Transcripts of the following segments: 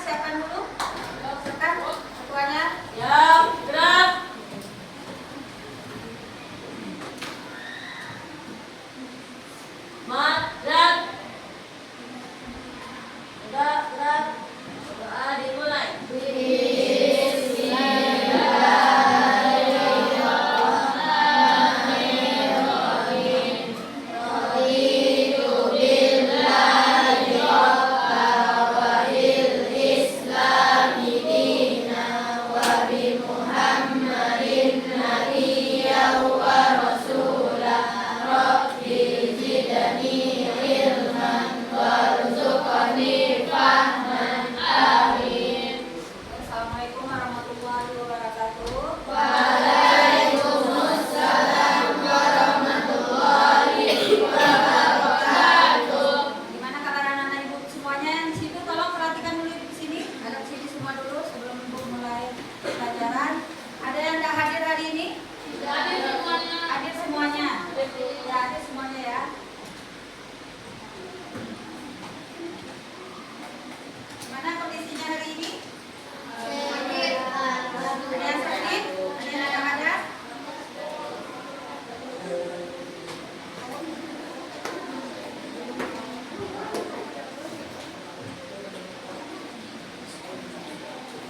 persiapkan dulu. Silakan ketuanya. Ya, gerak. Mat, gerak. Gerak, gerak. Doa dimulai. Assalamualaikum warahmatullahi wabarakatuh. Gimana kabar anak-anak ibu semuanya yang di situ? Tolong perhatikan dulu ibu sini. Ada sini semua dulu sebelum ibu mulai pelajaran. Ada yang tidak hadir hari ini? Hadir semuanya. Hadir semuanya. Ya, hadir semuanya ya. Gimana kondisinya hari ini? Ada yang sakit? Ada yang tidak ada?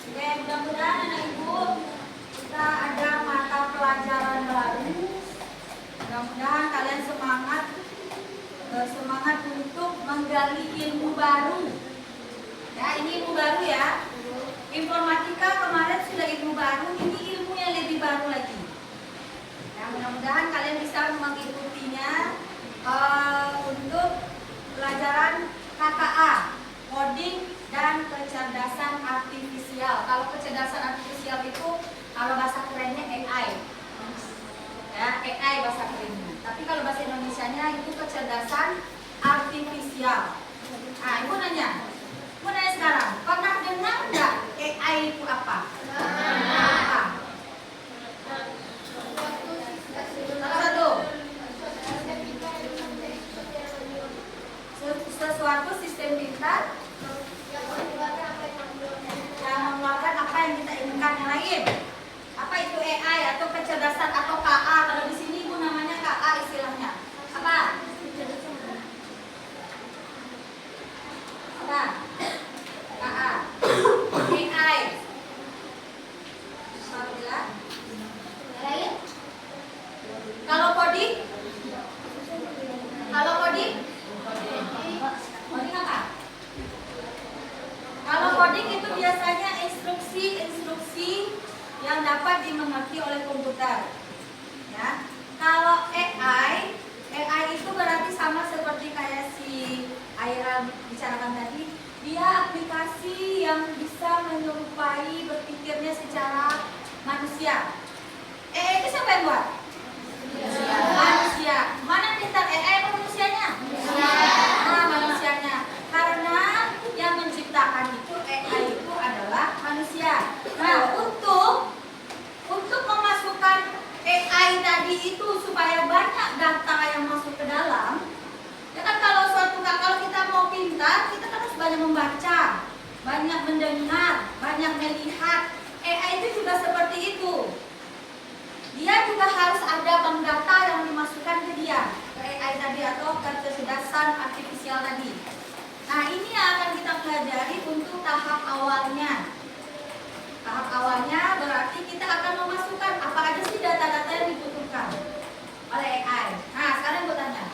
Oke, mudah-mudahan anak ibu kita ada mata pelajaran baru. Mudah-mudahan kalian semangat untuk menggali ilmu baru. Ya, ini ilmu baru ya. Informatika kemarin sudah ilmu baru, ini ilmu yang lebih baru lagi. Ya, mudah-mudahan kalian bisa mengikutinya untuk pelajaran KKA, coding dan kecerdasan artifisial. Kalau kecerdasan artifisial itu kalau bahasa kerennya AI. Ya, AI bahasa kerennya. Tapi kalau bahasa Indonesianya itu kecerdasan artifisial. Nah, ibu nanya sekarang, pernah dengar nggak AI itu apa? Apa? Salah satu. Sesuatu sistem pintar yang mengeluarkan apa yang kita inginkan yang lain. Apa itu AI atau kecerdasan atau KA? Kalau di sini ibu namanya KA istilahnya. Apa? Apa? KA. AI. Alhamdulillah. Lain? Kalau coding? Kalau coding? Coding apa? Kalau coding itu biasanya instruksi yang dapat dimengerti oleh komputer. Ya. Kalau AI itu berarti sama seperti kayak si Aira bicarakan tadi, dia aplikasi yang bisa menyerupai berpikirnya secara manusia. AI itu siapa yang buat? Manusia. Mana yang pintar, AI atau manusianya? Nah, manusianya. Karena yang menciptakan itu AI itu adalah manusia. Nah, untuk memasukkan AI tadi itu supaya banyak data yang masuk ke dalam, ya kan kalau kita mau pintar, kita kan harus banyak membaca, banyak mendengar, banyak melihat. AI itu juga seperti itu. Dia juga harus ada bank data yang dimasukkan ke dia, ke AI tadi atau ke kecerdasan artifisial tadi. Nah, ini yang akan kita pelajari untuk tahap awalnya. Tahap awalnya berarti kita akan memasukkan apa aja sih data-data yang dibutuhkan oleh AI. Nah, sekarang gue tanya.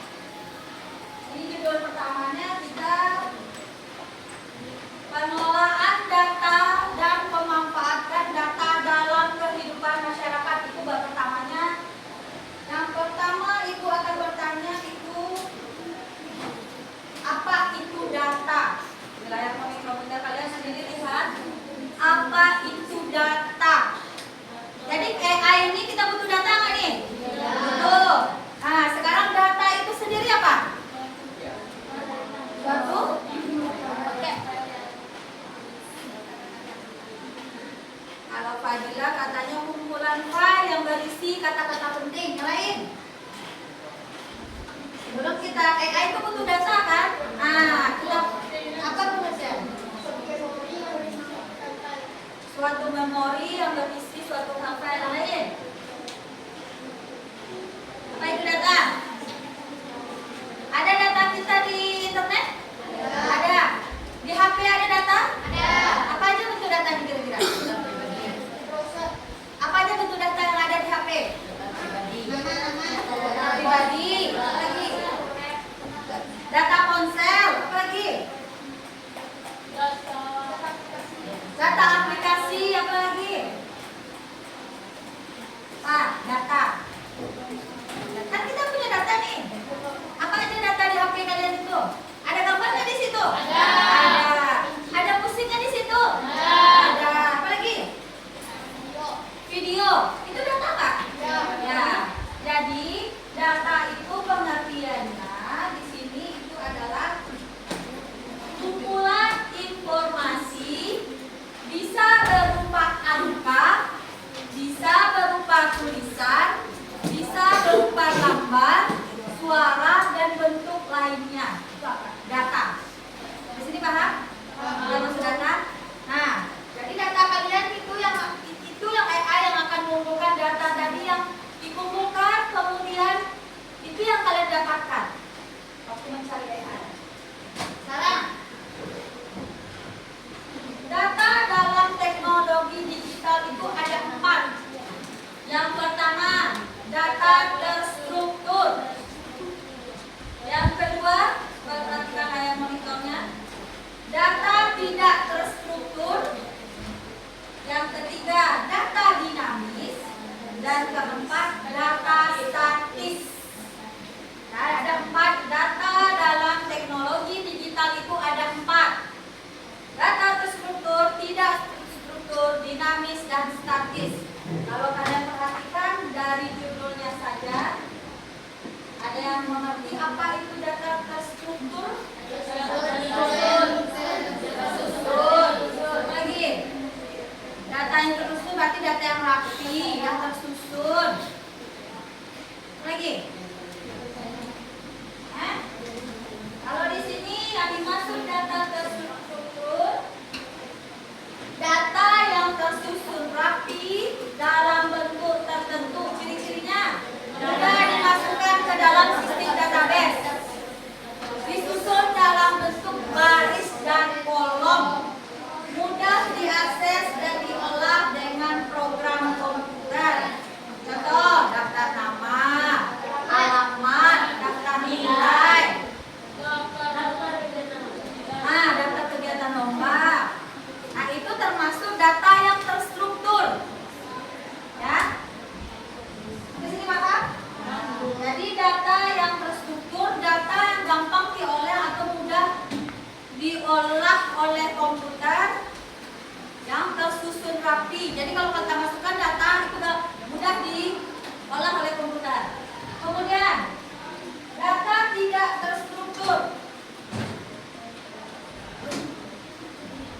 Ini judul pertamanya kita pengelolaan data dan pemanfaatan data dalam kehidupan masyarakat. Itu bab pertamanya. Yang pertama ibu akan bertanya itu apa itu data? Di layar komputer kalian sendiri lihat apa itu data. Jadi AI ini kita butuh data nggak nih? Betul. Nah, sekarang data itu sendiri apa? Suatu oke. Kalau Fadila katanya kumpulan file yang berisi kata-kata penting. Yang lain? Sebelum kita AI itu butuh data kan? Nah, kita apa tuh? suatu memori yang berisi suatu file lain. Apa itu data? Ada data kita di internet? Ada. Di HP ada data? Ada. Apa aja bentuk data kira-kira? Apa aja bentuk data yang ada di HP? Data pribadi. Apa lagi? Data ponsel. Apa lagi? Data aplikasi. Apa lagi? Data. Kan kita punya data nih. Apa aja data di HP kalian itu? Ada gambarnya di situ? Ada. Ada musiknya di situ? Ada. Apa lagi? Video. Itu data nggak? Ya. Jadi data itu pengertiannya di sini itu adalah kumpulan informasi, bisa berupa angka, bisa berupa tulisan, bisa berupa gambar, suara, dan bentuk lainnya. Itu apa? Data. Di sini paham? Yang maksud data? Nah, jadi data kalian itu yang AI yang akan mengumpulkan data tadi yang dikumpulkan, kemudian itu yang kalian dapatkan waktu mencari AI. Sekarang, data dalam teknologi digital itu ada 4. Yang pertama, data terstruktur. Yang kedua, perhatikan layar monitornya, data tidak terstruktur. Yang ketiga, data dinamis. Dan keempat, data statis. Nah, ada 4 data dalam teknologi digital itu ada 4. Data terstruktur, tidak terstruktur, dinamis, dan statis. Kalau kalian perhatikan dari judulnya saja, ada yang mengerti apa itu data terstruktur? Tersusun. Lagi. Data yang tersusun berarti data yang rapi, yang tersusun. Lagi. Kalau di sini yang dimaksud data terstruktur, data yang tersusun rapi dalam bentuk tertentu. Ciri-cirinya mudah dimasukkan ke dalam sistem database, disusun dalam bentuk baris dan kolom, mudah diakses dan diolah dengan program komputer. Contoh, daftar nama, alamat, daftar nilai, daftar kegiatan lomba. Nah, itu termasuk data yang terstruktur. Ya. Di sini paham? Jadi data yang terstruktur, data yang gampang diolah atau mudah diolah oleh komputer, yang tersusun rapi. Jadi kalau kita masukkan data itu mudah diolah oleh komputer. Kemudian data tidak terstruktur.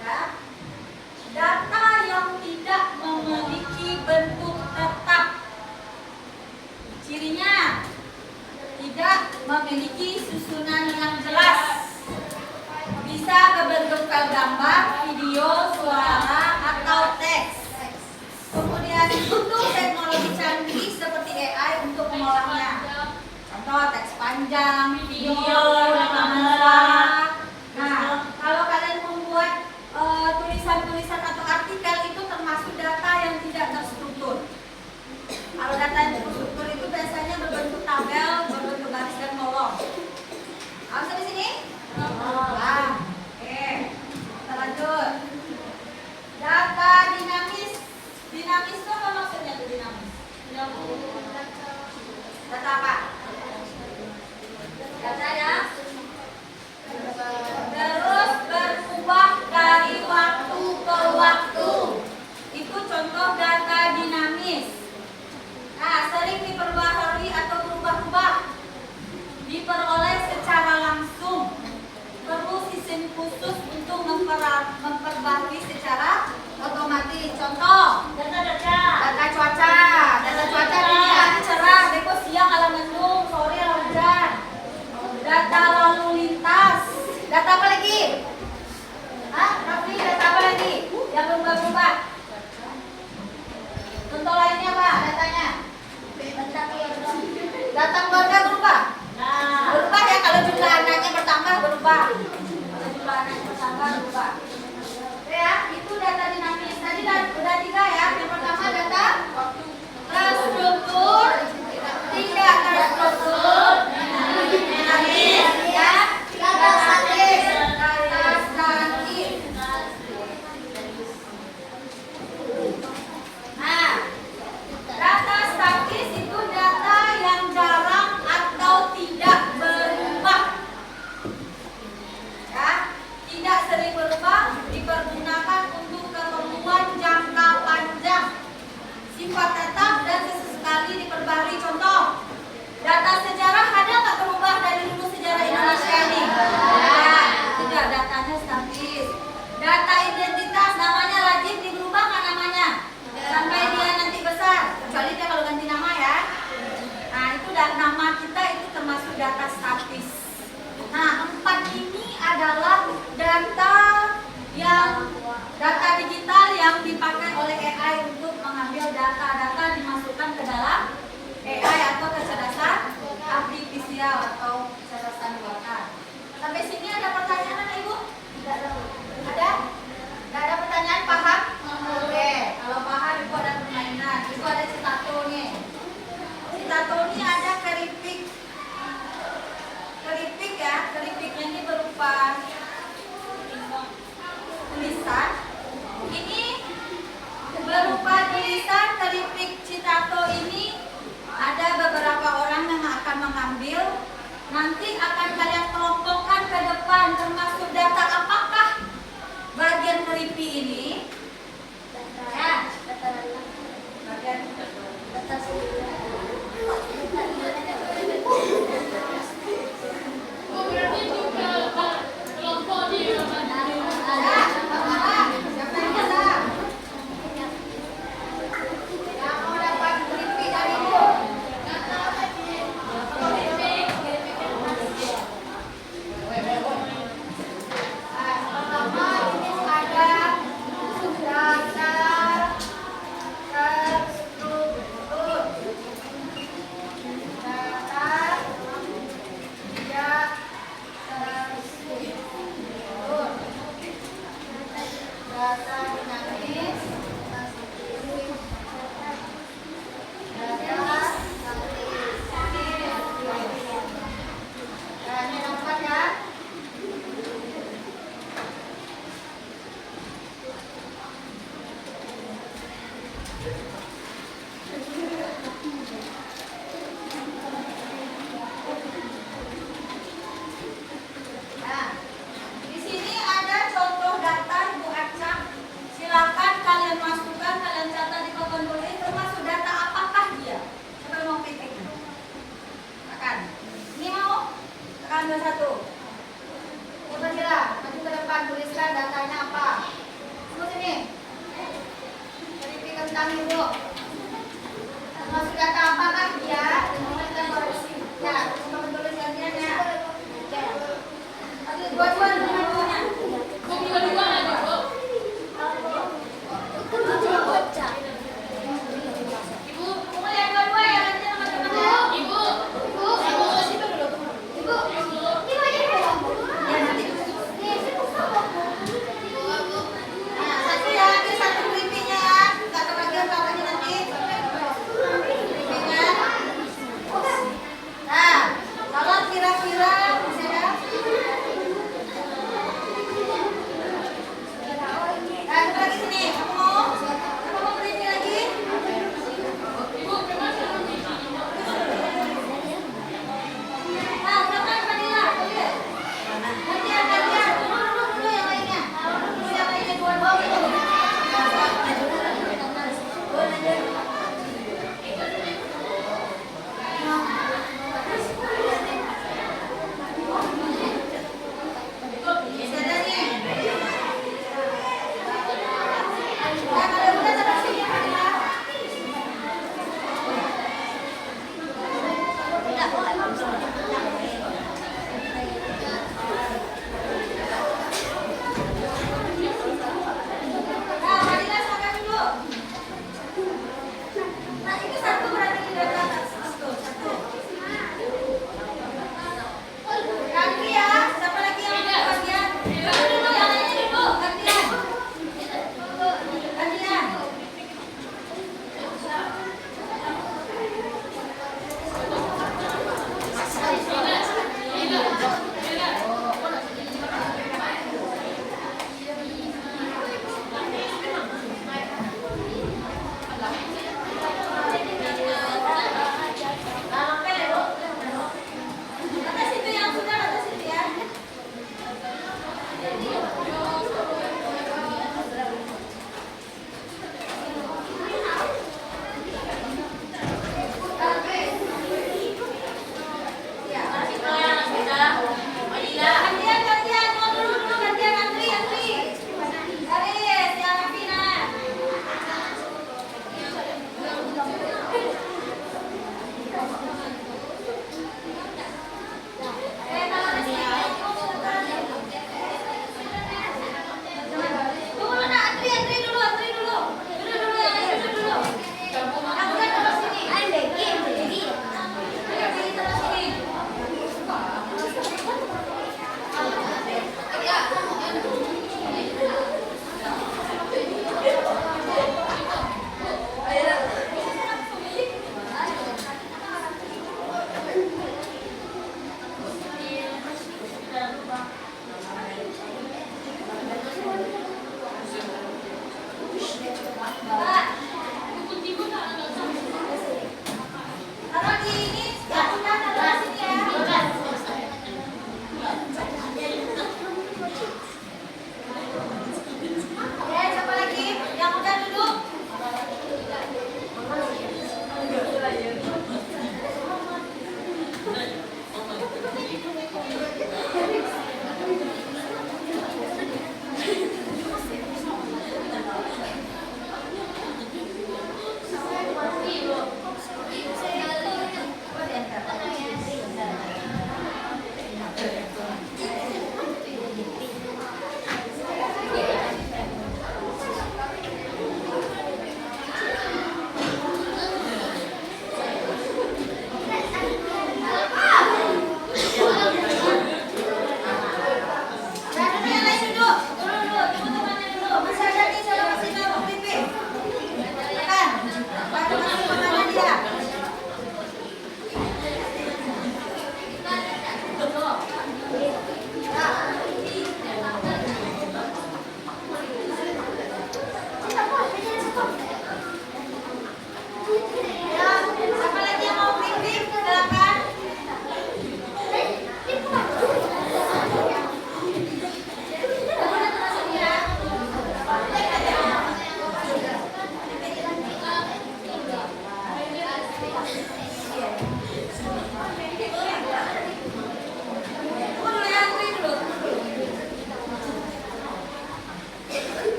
Ya. Data yang tidak memiliki bentuk tetap. Cirinya tidak memiliki susunan yang jelas. Bisa berbentuk gambar, video, suara, atau teks. Kemudian untuk teknologi canggih seperti AI untuk mengolahnya. Contoh teks panjang, video, gambar. Nah, kalau kalian membuat tulisan-tulisan atau artikel itu termasuk data yang tidak terstruktur. Kalau data yang terstruktur itu biasanya berbentuk tabel, berbentuk baris dan kolom. Harus di sini? Oke. Kita lanjut. Data dinamis. Dinamis itu apa maksudnya tuh dinamis? Data apa? Data ya? Terus berubah dari waktu ke waktu. Itu contoh data dinamis. Nah, sering Data keluarga berubah? Berubah ya, kalau jumlah anaknya bertambah berubah. Kalau jumlah anaknya bertambah berubah. Oke ya, itu data dinamis. Tadi udah 3 ya. Yang pertama data terstruktur, tidak terstruktur, dinamis, ya. Data statis, data statis. Nah, data statis itu data yang jarang atau tidak berubah. Ya, tidak sering berubah, dipergunakan untuk keperluan jangka panjang. Sifat tetap dan sesekali diperbarui. Contoh, data sejarah ada nggak berubah dari dulu sejarah Indonesia ini? Ya, tidak, datanya statis. Data identitas namanya lazim berubah nggak namanya? Sampai dia nanti besar, kecuali dia kalau ganti nama ya. Nah, itu nama kita itu termasuk data statis. Nah, 4 ini adalah data digital yang dipakai oleh AI untuk mengambil data-data dimasukkan ke dalam AI atau kecerdasan artifisial atau kecerdasan buatan. Sampai sini ada pertanyaan Ibu? Ada? Tidak ada pertanyaan, paham? Oke, kalau paham Ibu ada permainan. Ibu ada citato nih. Citato ini ada keripik. Keripik ya, keripiknya ini berupa tulisan. Ini berupa tulisan keripik citato ini. Ada beberapa orang yang akan mengambil. Nanti akan kalian kelompokkan ke depan, termasuk data apakah bagian keripik ini? Ya, bagian data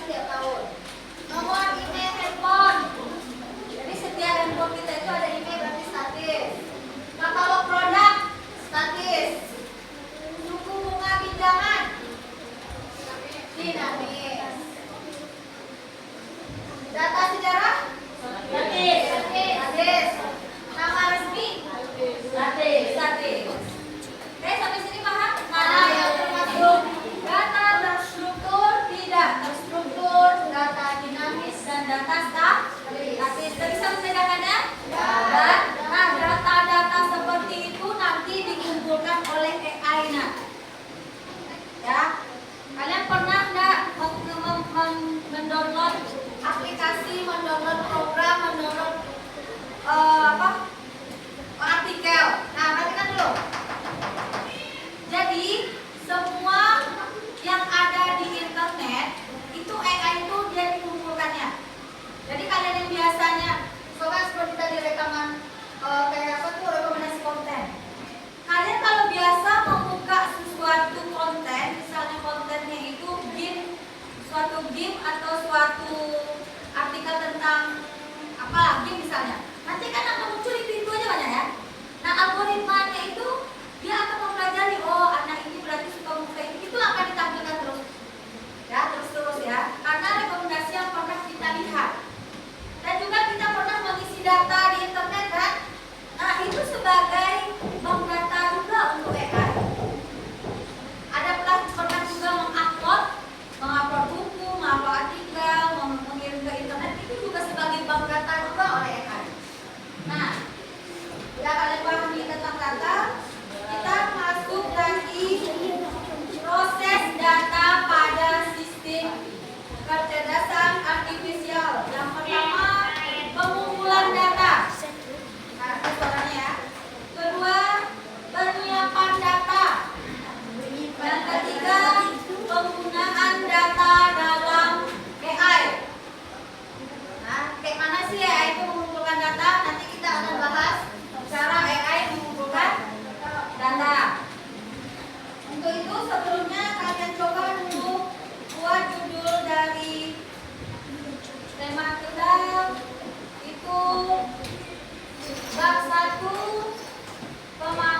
setiap tahun. Nomor email handphone. Jadi setiap handphone kita itu ada email berarti statis. Katalog produk statis. Suku bunga pinjaman dinamis. Data sejarah Statis. statis. Nama resmi Statis. statis. Oke, sampai sini paham? Mana yang termasuk data terstruktur, tidak terstruktur, data dinamis, dan data statis. Bisa membedakannya? Dan nah, data-data seperti itu nanti dikumpulkan oleh AI. Nah, ya, kalian pernah nggak mendownload aplikasi, mendownload program, mendownload artikel? Nah, perhatikan dulu. Jadi semua yang ada di internet itu AI itu dia dikumpulkannya. Jadi kalian yang biasanya soalnya seperti tadi rekaman kayak apa tuh rekomendasi konten. Kalian kalau biasa membuka sesuatu konten, misalnya kontennya itu suatu game atau suatu artikel tentang apalah game misalnya. Nanti kan akan muncul itu aja banyak ya. Nah, algoritmanya itu dia akan mempelajari, oh anak ini berarti suka buka ini, itu akan ditampilkan terus. Ya, terus ya. Karena rekomendasi yang pernah kita lihat. Dan juga kita pernah mengisi data di internet kan? Nah, itu sebagai bank data juga untuk AI. Ada pernah juga mengupload buku, mengupload artikel, mengirim ke internet, itu juga sebagai bank data juga oleh AI. Nah, udah kalian pahami tentang data? Kita masuk lagi proses data pada sistem kecerdasan artifisial. Yang pertama, pengumpulan data. Nah, itu suaranya ya. Kedua, penyiapan data. Yang ketiga, penggunaan data dalam AI. Nah, kayak mana sih AI itu mengumpulkan data? Nanti kita akan bahas cara AI mengumpulkan data. Untuk itu sebelumnya kalian coba dulu buat judul dari tema kita itu bab 1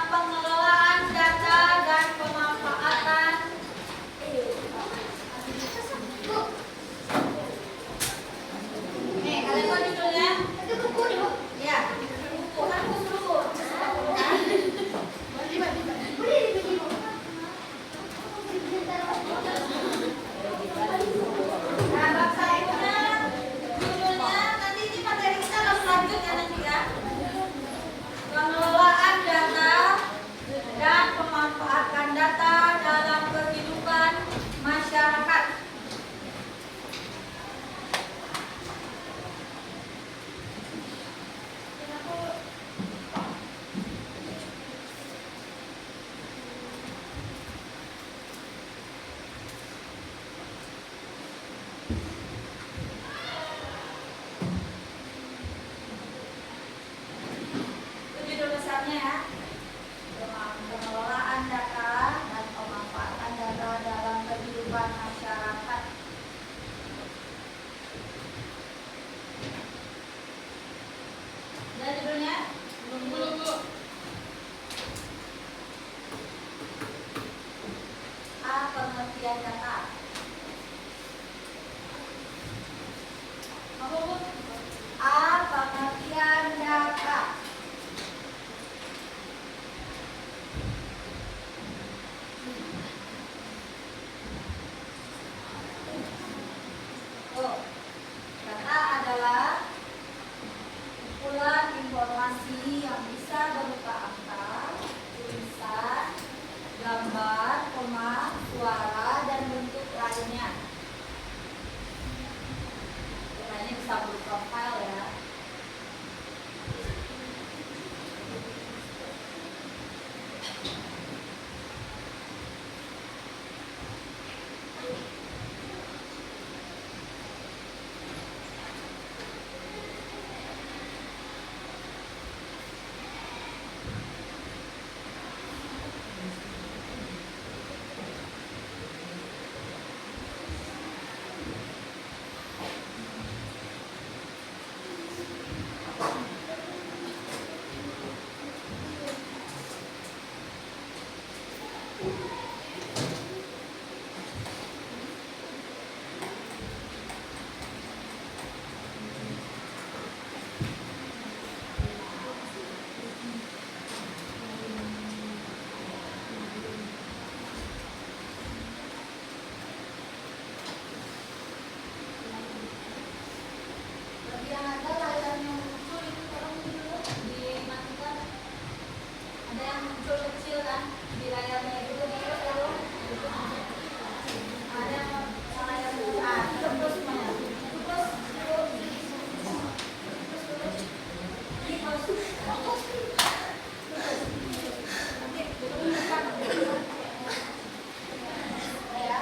pengelolaan data dan pemanfaatan. Nih, kalian tahu judulnya? Itu buku dulu. Ya, buku kan buku dulu. Nah, bab satunya judulnya nanti ini materi kita langsung lanjut ya nanti ya. Pengelolaan data dan pemanfaatan data dalam kehidupan masyarakat. Bagi yang ada layar yang muncul itu tolong dimatikan. Ada yang muncul kecil kan di layarnya itu tolong. Ada yang layar muncul. Itu terus semuanya. Itu terus. Ini terus. Oke, belum buka. Ya.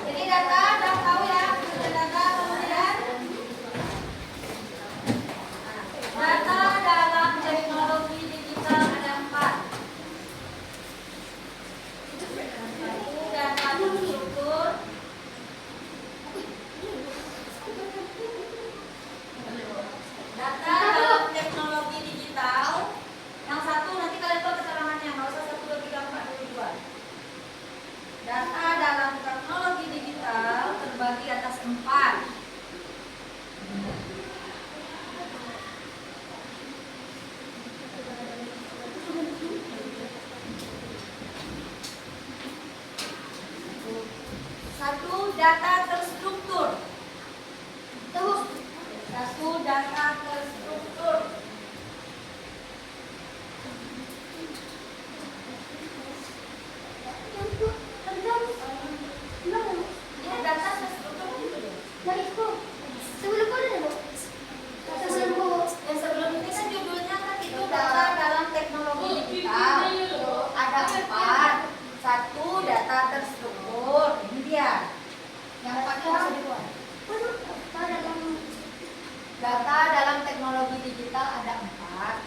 Jadi data udah tahu ya, data kemudian data dalam teknologi digital ada 4. Satu, data terstruktur. Data dalam teknologi digital. Yang satu nanti kalian buat keterangannya, nggak usah 1, 2, 3, 4, 2. Data dalam teknologi digital terbagi atas 4. Satu, data terstruktur. Satu, data terstruktur. Ya, data terstruktur gitu deh. Yang sebelum ini kan judulnya kan itu data dalam teknologi digital. Ada 4. Satu, data terstruktur. Ini dia. Yang 4 masih dibuat. Data dalam teknologi digital ada 4.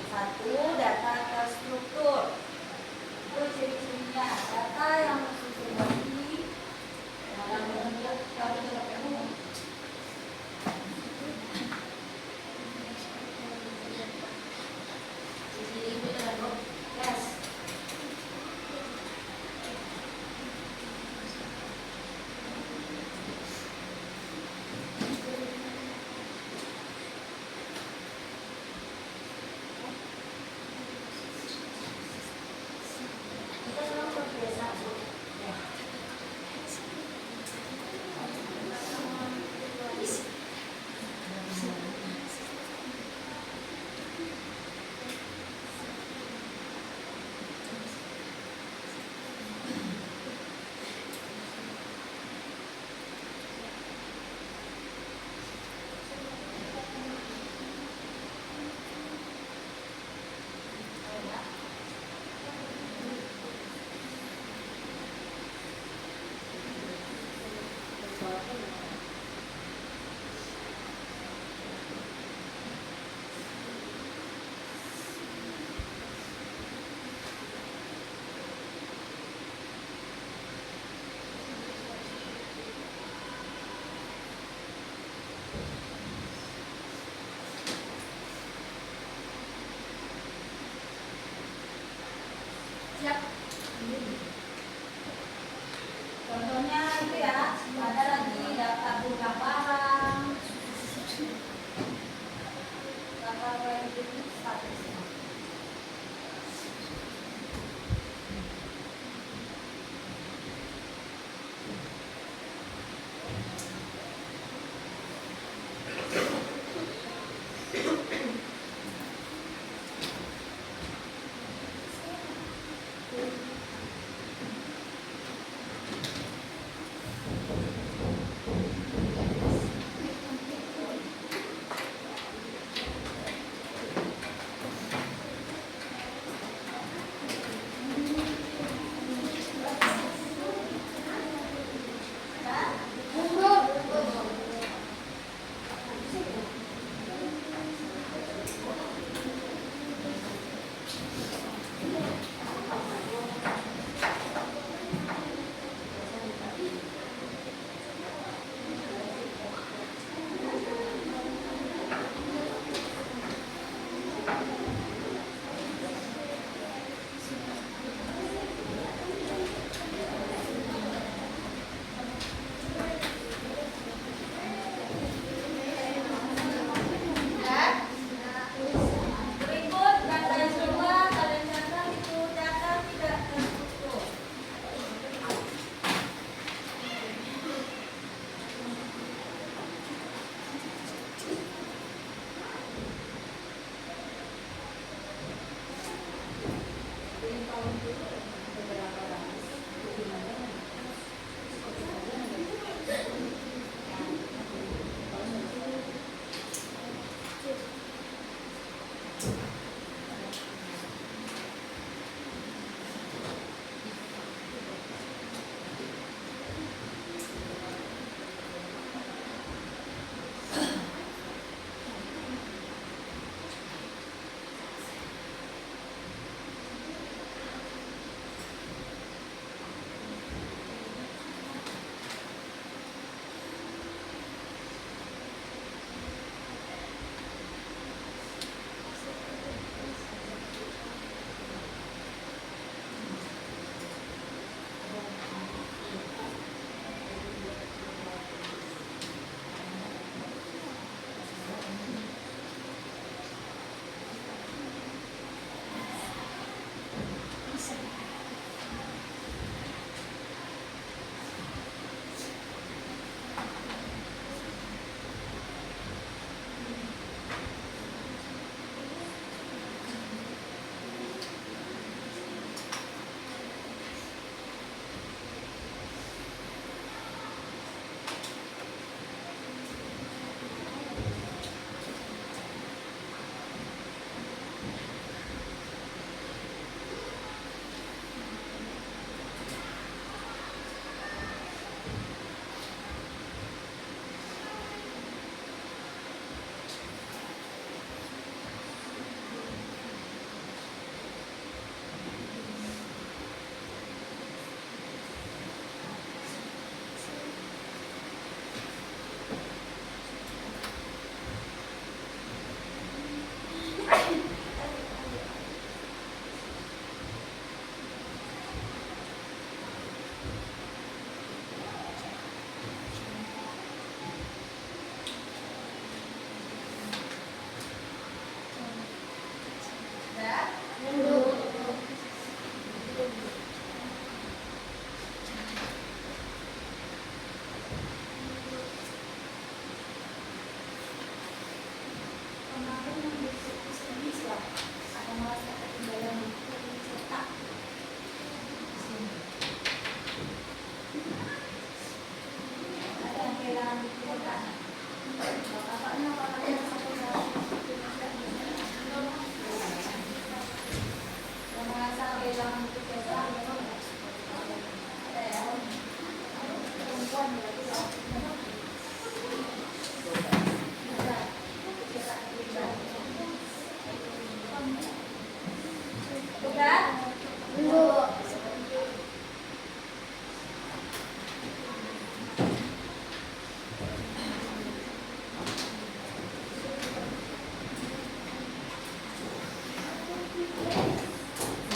Satu, data terstruktur. Itu ciri-cirinya. Data yang terbagi dalam bentuk umum. Yes. Kita selalu terbiasa. Ya.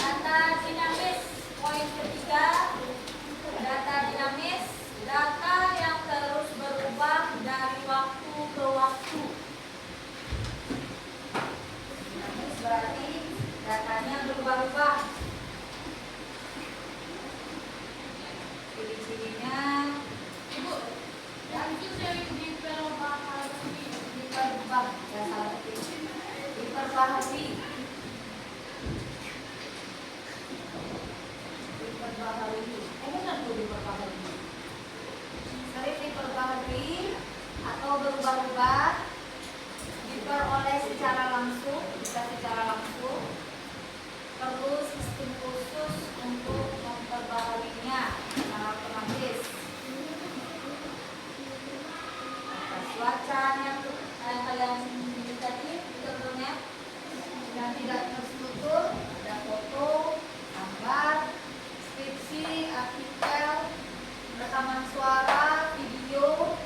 Data dinamis, poin ketiga. Data dinamis, data yang terus berubah dari waktu ke waktu. Dinamis berarti datanya berubah-ubah. Ciri-cirinya, Ibu, Yang itu sering diperbaharui. diperubah, ya salah ketik. Diperbaharui. Diperbaharui. Benar tuh diperbaharui. Sering diperbaharui atau berubah-ubah, diperoleh secara langsung, bisa secara langsung. Perlu sistem khusus untuk memperbaharuinya secara otomatis. Cuacanya tuh kayak kalian ini tadi contohnya yang tidak terstruktur, ada foto, gambar, skripsi, artikel, rekaman suara, video.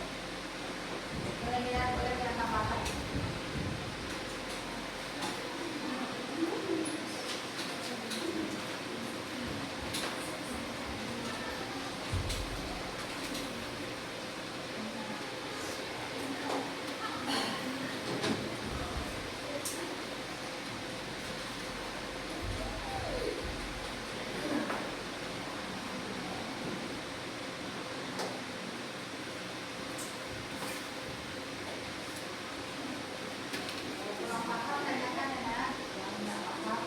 Boleh kita tambahkan. Kurang paham tanyakan ya. Yang tidak paham.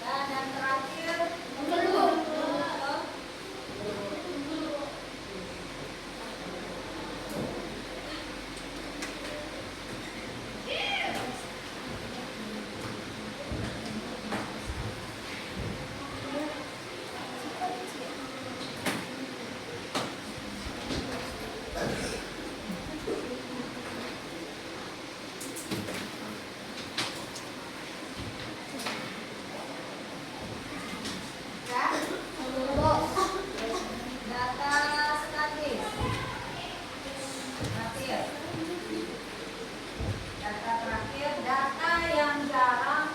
Dan yang terakhir, ya, data statis. Terakhir, data terakhir, data yang jarang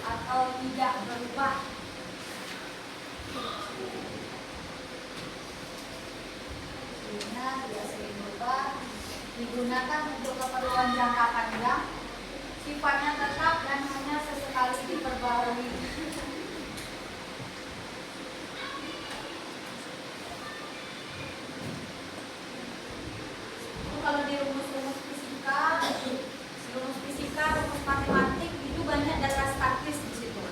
atau tidak berubah. Hasilnya tidak sering berubah, digunakan untuk keperluan jangka panjang, sifatnya tetap dan hanya sesekali diperbarui. Itu kalau di rumus-rumus fisika, rumus matematik itu banyak data statis di situ.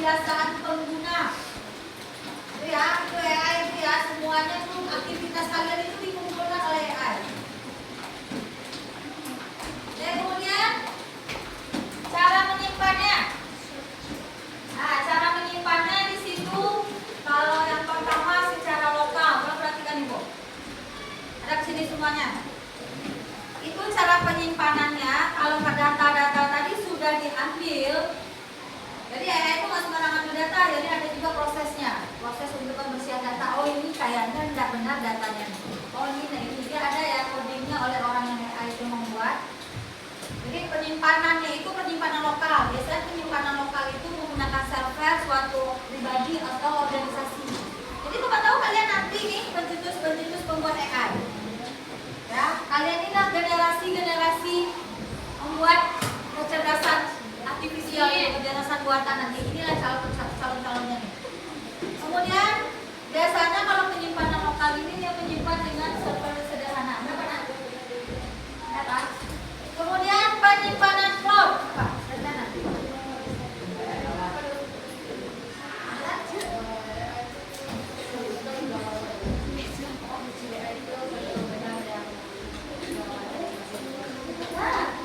kebiasaan pengguna. Itu ya, itu AI Makanya tuh aktivitas kalian itu dikumpulkan oleh AI. Dan kemudian cara menyimpannya. Nah, cara menyimpannya di situ kalau yang pertama secara lokal, perhatikan Ibu. Ada kesini semuanya. Itu cara penyimpanannya. Kalau data-data tadi sudah diambil, jadi AI itu nggak sembarangan ambil data, jadi ada juga prosesnya. Proses untuk pembersihan data. Oh ini kayaknya tidak benar datanya. Oh ini dia ada ya codingnya oleh orang yang AI itu membuat. Jadi penyimpanan lokal. Biasanya penyimpanan lokal itu menggunakan server suatu pribadi atau organisasi. Jadi teman tahu kalian nanti nih pencetus pembuat AI. Ya, kalian inilah generasi membuat kecerdasan artifisial, kecerdasan buatan nanti. Inilah calon-calonnya nih. Kemudian biasanya kalau penyimpanan lokal ini dia menyimpan dengan server sederhana. Berapa nak? Ya, Pak? Kemudian penyimpanan cloud. Apa? Sederhana.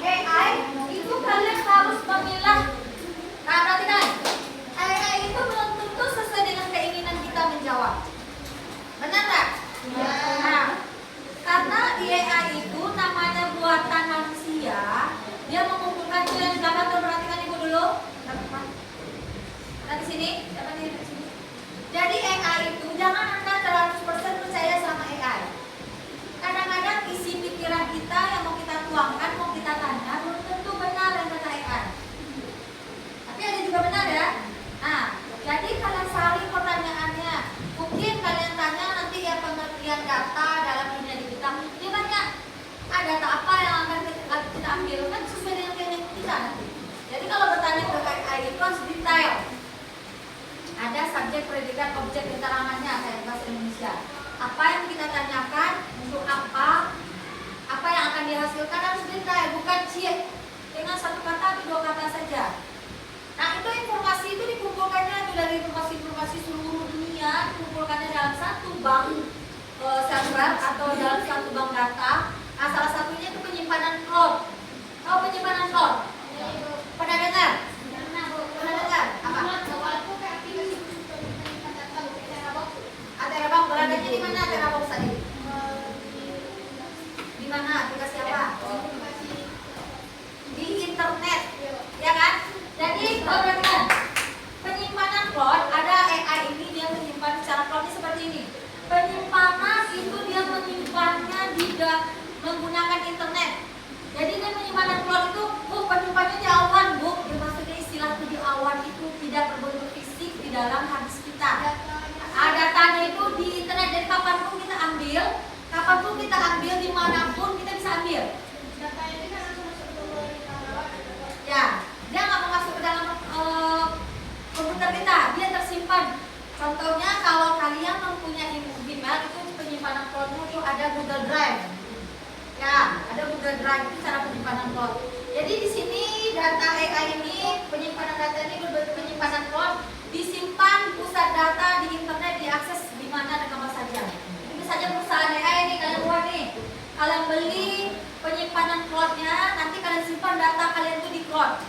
AI itu kalian harus memilah. Nah, perhatikan. AI itu belum tentu sesuai dengan keinginan kita menjawab. Benar tak? Ya. Nah, karena di AI itu namanya buatan manusia, dia mengumpulkan yang gambar. Perhatikan Ibu dulu. Nah, di sini, siapa nih di sini? Jadi AI itu jangan Anda 100% percaya sama AI. Kadang-kadang isi pikiran kita yang mau kita tuangkan, mau kita tanya, belum tentu benar yang kata AI. Tapi ada juga benar ya. Nah, jadi kalian saring pertanyaannya. Mungkin kalian tanya nanti ya pengertian data dalam dunia digital. Ini banyak. Data apa yang akan kita ambil kan sesuai dengan keinginan kita nanti. Jadi kalau bertanya ke AI itu harus detail. Ada subjek, predikat, objek, keterangannya kayak bahasa Indonesia. Apa yang kita tanyakan untuk apa yang akan dihasilkan harus detail, bukan cie dengan satu kata atau dua kata saja. Nah itu informasi itu dikumpulkannya itu dari informasi seluruh dunia, dikumpulkannya dalam satu bank server atau dalam satu bank data. Nah salah satunya itu penyimpanan cloud. Tahu penyimpanan cloud? Pernah dengar? Pernah dengar? Apa? Terabang beradanya di mana Terabang tadi? Di mana? Aplikasi apa? Di internet, ya kan? Jadi perhatikan penyimpanan cloud, ada AI ini dia menyimpan secara cloudnya seperti ini. Penyimpanan itu dia menyimpannya menggunakan internet. Jadi dia penyimpanan cloud itu, penyimpanannya di awan, maksudnya istilah itu di awan itu tidak berbentuk fisik di dalam harddisk kita. Datanya itu di internet, jadi kapanpun kita ambil, dimanapun kita bisa ambil. Datanya ini kan langsung masuk ke Ya, dia nggak mau masuk ke dalam komputer kita, dia tersimpan. Contohnya kalau kalian mempunyai email itu penyimpanan cloud-nya itu ada Google Drive. Ya, ada Google Drive itu cara penyimpanan cloud. Jadi di sini data AI ini, penyimpanan data ini berbentuk penyimpanan cloud, disimpan pusat data di internet, diakses di mana dan kapan saja. Ini saja perusahaan AI ini kalian buat nih. Kalian beli penyimpanan cloud-nya, nanti kalian simpan data kalian itu di cloud.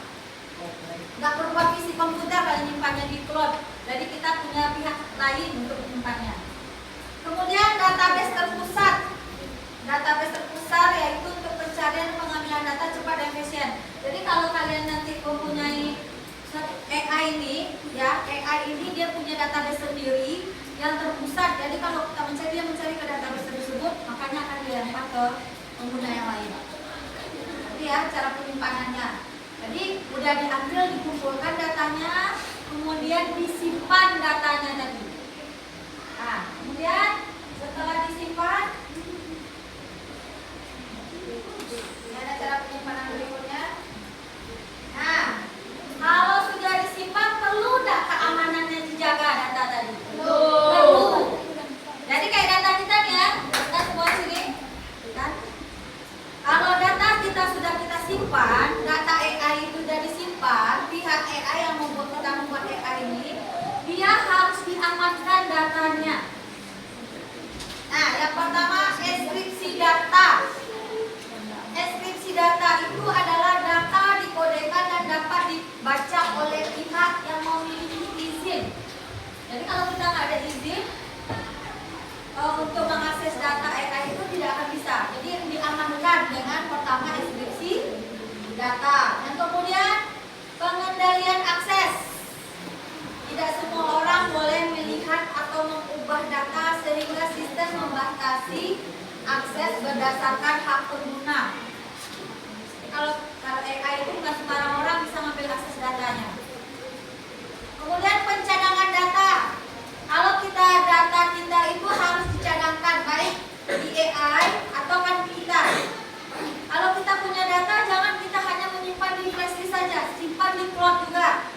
Nggak perlu pakai isi komputer, kalian nyimpannya di cloud. Jadi kita punya pihak lain untuk menyimpannya. Kemudian database terpusat. Database terpusat yaitu untuk pencarian pengambilan data cepat dan efisien. Jadi kalau kalian nanti mempunyai AI ini, ya AI ini dia punya database sendiri yang terpusat. Jadi kalau kita mencari, dia mencari ke database tersebut, makanya akan dilempar ke pengguna yang lain. Jadi ya cara penyimpanannya. Jadi udah diambil, dikumpulkan datanya, kemudian disimpan datanya tadi. Nah, kemudian setelah disimpan, ini ada cara penyimpanan berikutnya. Nah, kalau sudah disimpan, perlu nggak keamanannya dijaga data tadi? Perlu. Jadi kayak data kita nih ya, data semua sini, kan? Kalau data kita sudah kita simpan, data AI itu sudah disimpan, pihak AI yang membuat AI ini, dia harus diamankan kita nggak ada izin untuk mengakses data AI itu tidak akan bisa. Jadi diamankan dengan pertama inskripsi data. Dan kemudian pengendalian akses. Tidak semua orang boleh melihat atau mengubah data sehingga sistem membatasi akses berdasarkan hak pengguna. Kalau AI itu bukan sembarang orang bisa mengambil akses datanya. Kemudian pencadangan data. Kalau data kita itu harus dicadangkan baik di AI atau kan kita. Kalau kita punya data, jangan kita hanya menyimpan di flash disk saja, simpan di cloud juga.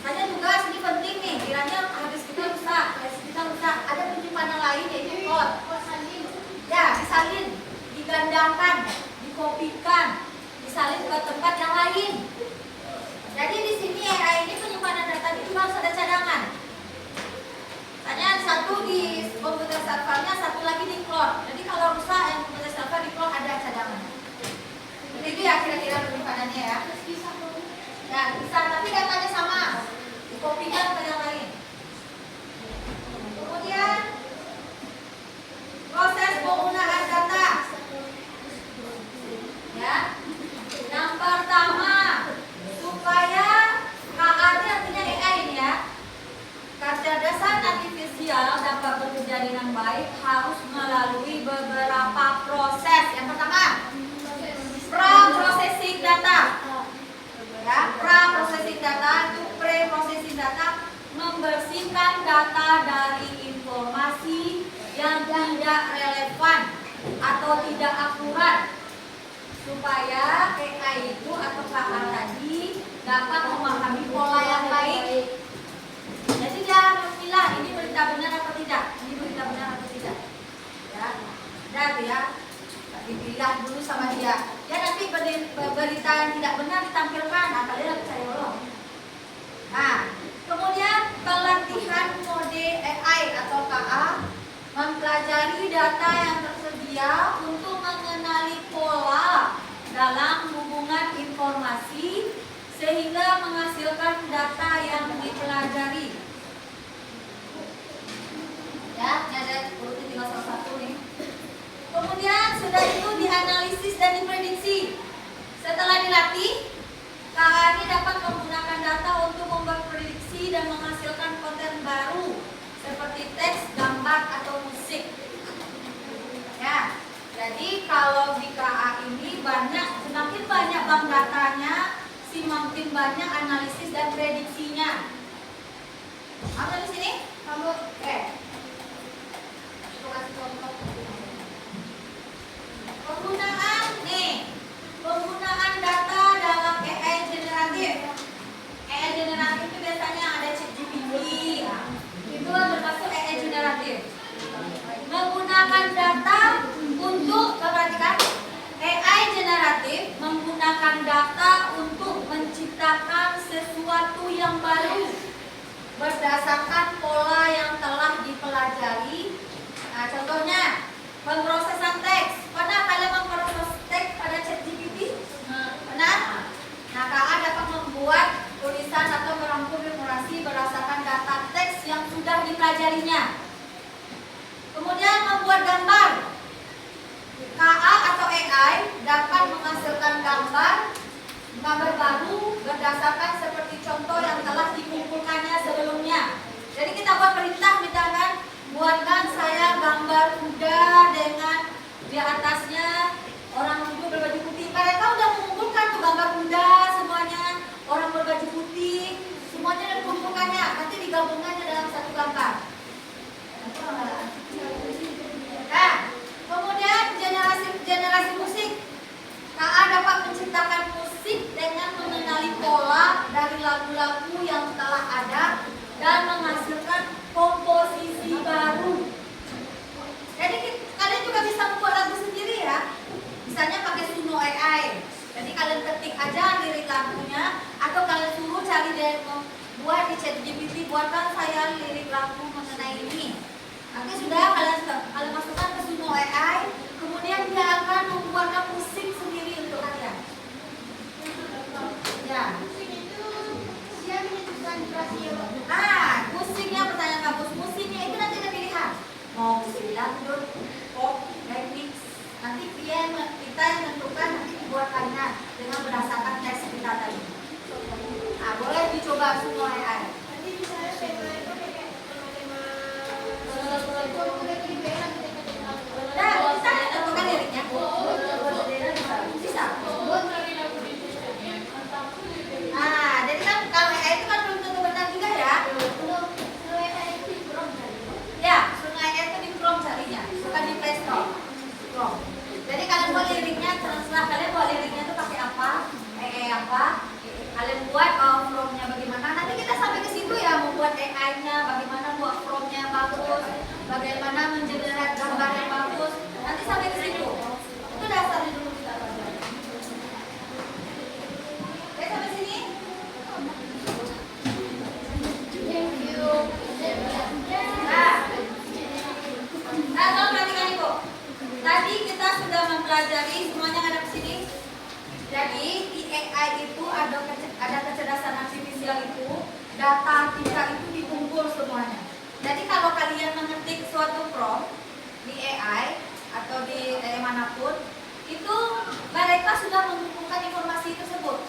Hanya tugas ini penting nih, kiranya habis kita rusak, flash kita rusak, ada penyimpanan lain yaitu cloud. Ya, disalin, digandangkan, dikopikan, disalin ke tempat yang lain. Jadi di sini AI ini penyimpanan data itu harus ada cadangan. Hanya satu di komputer servernya, satu lagi di cloud. Jadi kalau rusak yang komputer server di cloud ada cadangan. Itu ya kira-kira penyimpanannya ya. Ya bisa, tapi datanya sama, dikopikan ke yang lain. Kemudian proses penggunaan data. Ya, yang pertama supaya KA-nya artinya AI ini ya. Kecerdasan artifisial dapat bekerja dengan baik harus melalui beberapa proses. Yang pertama, pra-processing data. Ya, pra-processing data itu pre-processing data, membersihkan data dari informasi yang tidak relevan atau tidak akurat supaya AI itu atau KA tadi dapat memahami pola yang baik. Jadi dia memilah ini berita benar atau tidak, ini berita benar atau tidak. Ya, dan ya dipilah dulu sama dia. Ya nanti berita yang tidak benar ditampilkan, nah kalian percaya belum? Nah, kemudian pelatihan mode AI atau KA mempelajari data yang tersedia untuk mengenali pola dalam hubungan informasi sehingga menghasilkan data yang dipelajari. Ya, ini ada urutnya tinggal salah satu nih. Kemudian sudah itu dianalisis dan diprediksi. Setelah dilatih, KA ini dapat menggunakan data untuk membuat prediksi dan menghasilkan konten baru seperti teks, gambar atau musik. Ya, jadi kalau di KA ini semakin banyak bank datanya, semakin banyak analisis dan prediksinya. Apa di sini? Kamu penggunaan data dalam AI generatif. AI generatif itu biasanya ada ChatGPT, itu termasuk AI generatif. Menggunakan data untuk, perhatikan, AI generatif menggunakan data untuk menciptakan sesuatu yang baru berdasarkan pola yang telah dipelajari. Nah, contohnya pemrosesan teks. Pernah kalian memproses teks pada ChatGPT? Benar? Nah, KA dapat membuat tulisan atau merangkum informasi berdasarkan data teks yang sudah dipelajarinya. Kemudian membuat gambar. KA atau AI dapat menghasilkan gambar baru berdasarkan seperti contoh yang telah dikumpulkannya sebelumnya. Jadi kita buat perintah, misalkan buatkan saya gambar kuda dengan di atasnya orang duduk berbaju putih. Mereka udah mengumpulkan tuh gambar kuda semuanya, orang berbaju putih, semuanya dikumpulkannya, nanti digabungkannya dalam satu gambar. Nah, kemudian generasi musik. KA dapat menciptakan musik dengan mengenali pola dari lagu-lagu yang telah ada dan menghasilkan komposisi baru. Jadi kalian juga bisa membuat lagu sendiri ya. Misalnya pakai Suno AI. Jadi kalian ketik aja lirik lagunya atau kalian suruh cari dan buat di ChatGPT, buatkan saya lirik lagu kita yang tentukan nanti dibuat kalian dengan berdasarkan teks kita tadi. Nah, boleh dicoba semua AI. Nanti misalnya tema itu kayak tema Nah, kita tentukan liriknya. Bisa. Nah, jadi kan kalau AI itu kan belum tentu benar juga ya. Ya, sungai AI itu di Chrome carinya, bukan di Play Store. Chrome. Jadi kalian buat liriknya, terserah kalian buat liriknya itu pakai apa, AI apa. Kalian buat prompt-nya bagaimana. Nanti kita sampai ke situ ya, membuat AI-nya, bagaimana buat prompt-nya yang bagus, bagaimana mengenerate gambar yang bagus. Nanti sampai ke situ. Itu dasarnya dulu kita pelajari. Oke, sampai sini. Nah, tolong perhatikan Ibu. Tadi kita sudah mempelajari semuanya ada di sini. Jadi di AI itu ada kecerdasan artifisial itu, data kita itu dikumpul semuanya. Jadi kalau kalian mengetik suatu prompt di AI atau di AI manapun, itu mereka sudah mengumpulkan informasi tersebut.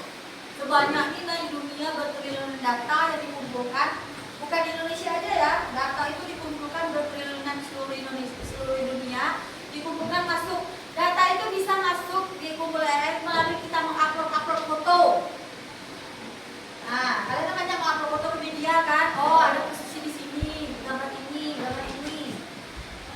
Sebanyak ini di dunia bertriliunan data yang dikumpulkan. Bukan di Indonesia aja ya, data itu dikumpulkan bertriliunan seluruh Indonesia, seluruh dunia dikumpulkan masuk. Data itu bisa masuk di kumpul AI melalui kita mengupload foto. Nah, kalian kan banyak mengupload foto ke media kan? Oh, ada posisi di sini, gambar ini, gambar ini.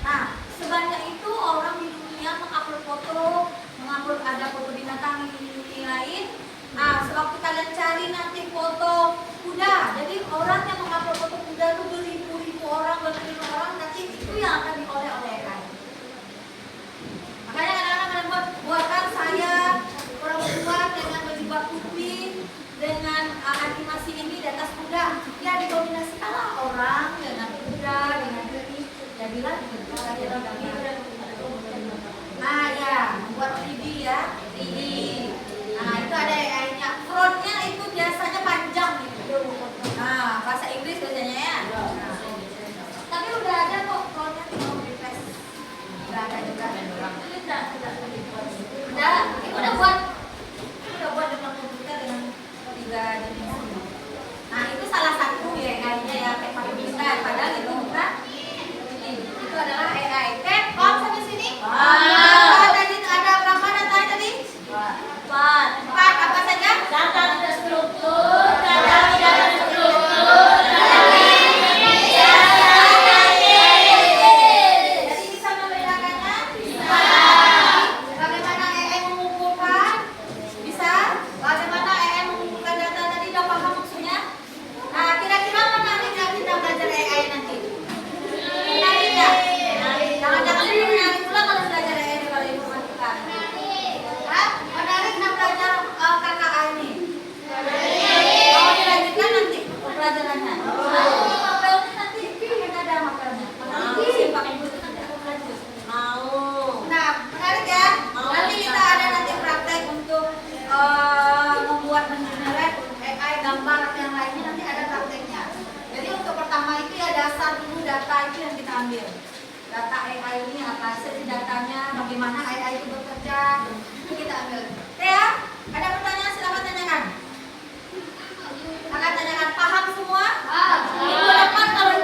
Nah, sebanyak itu orang di dunia mengupload foto, mengupload ada foto binatang ini lain. Nah, sewaktu kalian cari nanti foto kuda, jadi orang yang mengupload foto kuda itu beribu-ribu orang, beribu-ribu orang, nanti itu yang akan diolah oleh AI. Makanya kadang-kadang buatkan saya perempuan dengan baju putih dengan animasi ini di atas kuda, ya dikombinasikanlah orang dengan kuda dengan ini, jadilah nah ya, buat 3D ya, 3D. Nah itu ada AI-nya, frontnya itu biasanya panjang gitu. Nah bahasa Inggris biasanya ya. Nah, tapi udah ada kok frontnya mau replace, udah ada juga. Udah buat dengan komputer dengan 3 dimensi. Nah itu salah satu ya AI-nya ya kayak pakai bisa, padahal itu bukan. Itu adalah AI. Oke, paham sampai sini? Tadi ada berapa datanya tadi? 4. Apa saja? data terstruktur, data tidak terstruktur, Jadi bisa membedakannya? Bisa. Bagaimana AI mengumpulkan? Bisa. Bagaimana AI mengumpulkan data tadi? Udah paham maksudnya? Nah, kira-kira menarik nggak kita belajar AI nanti? Menarik nggak? Jangan-jangan ini menarik pula kalau belajar AI di kalau informatika. Hah? Menarik nggak belajar KKA ini? Mau dilanjutkan nanti pelajarannya? Mapelnya nanti kan ada mapelnya. Nanti pakai buku nanti aku lanjut. Nah, menarik ya? Nanti kita ada nanti praktek untuk membuat mengenerate AI gambar atau yang lainnya, nanti ada prakteknya. Jadi untuk pertama itu ya dasar dulu data itu yang kita ambil. Data AI ini apa sih datanya, bagaimana AI itu bekerja, itu kita ambil. Oke ya? Ada pertanyaan silakan tanyakan. Akan tanyakan, paham semua? Minggu depan kalau